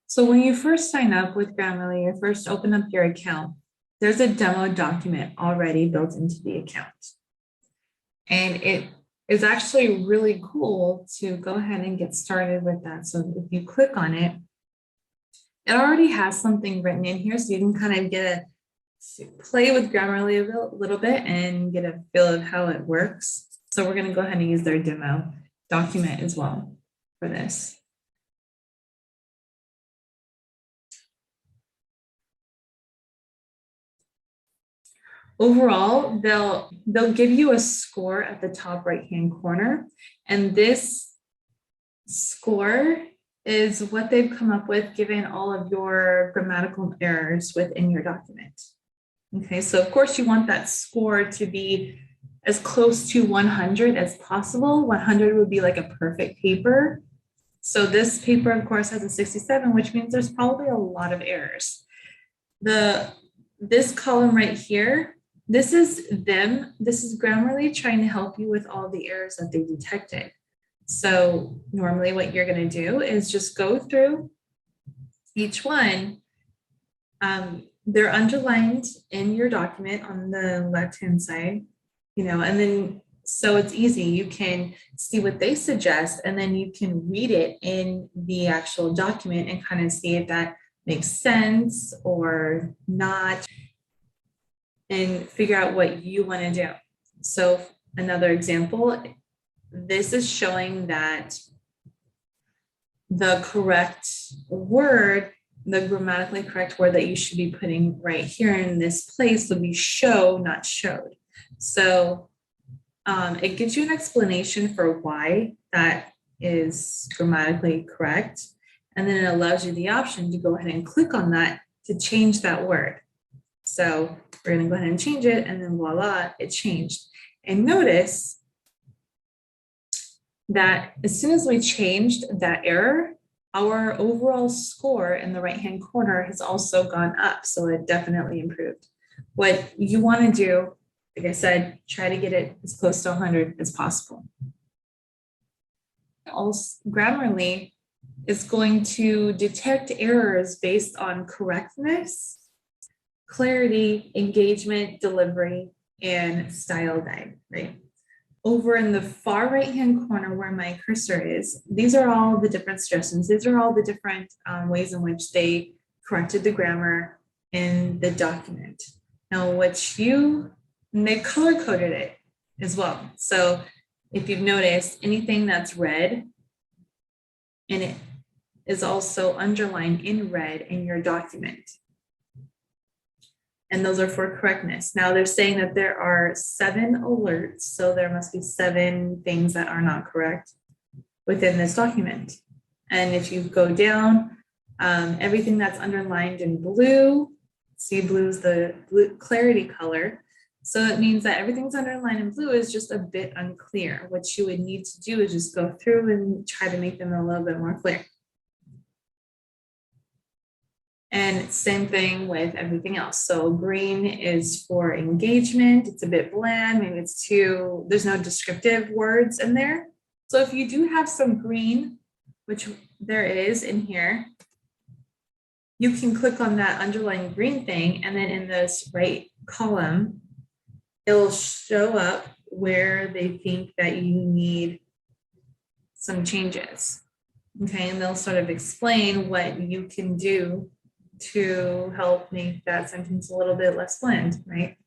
So when you first sign up with Grammarly or first open up your account, there's a demo document already built into the account. And it is actually really cool to go ahead and get started with that. So if you click on it, it already has something written in here, so you can kind of get a play with Grammarly a little bit and get a feel of how it works. So we're going to go ahead and use their demo document as well for this. Overall, they'll give you a score at the top right-hand corner, and this score is what they've come up with given all of your grammatical errors within your document. Okay, so of course you want that score to be as close to 100 as possible. 100 would be like a perfect paper. So this paper, of course, has a 67, which means there's probably a lot of errors. This column right here, this is Grammarly trying to help you with all the errors that they detected. So normally what you're going to do is just go through each one. They're underlined in your document on the left-hand side, and then so it's easy. You can see what they suggest, and then you can read it in the actual document and kind of see if that makes sense or not, and figure out what you want to do. So another example, this is showing that the correct word, the grammatically correct word that you should be putting right here in this place would be show, not showed. So it gives you an explanation for why that is grammatically correct. And then it allows you the option to go ahead and click on that to change that word. So we're going to go ahead and change it, and then voila, it changed. And notice that as soon as we changed that error, our overall score in the right-hand corner has also gone up. So it definitely improved. What you want to do, like I said, try to get it as close to 100 as possible. Also, Grammarly is going to detect errors based on correctness, clarity, engagement, delivery, and style guide, right? Over in the far right-hand corner where my cursor is, these are all the different suggestions. These are all the different ways in which they corrected the grammar in the document. Now, they color-coded it as well. So if you've noticed, anything that's red, and it is also underlined in red in your document. And those are for correctness. Now they're saying that there are 7 alerts, so there must be 7 things that are not correct within this document. And if you go down, everything that's underlined in blue, see blue is the blue clarity color. So it means that everything's underlined in blue is just a bit unclear. What you would need to do is just go through and try to make them a little bit more clear. And same thing with everything else. So green is for engagement. It's a bit bland. Maybe there's no descriptive words in there. So if you do have some green, which there is in here, you can click on that underlying green thing. And then in this right column, it'll show up where they think that you need some changes. Okay, and they'll sort of explain what you can do to help make that sentence a little bit less bland, right?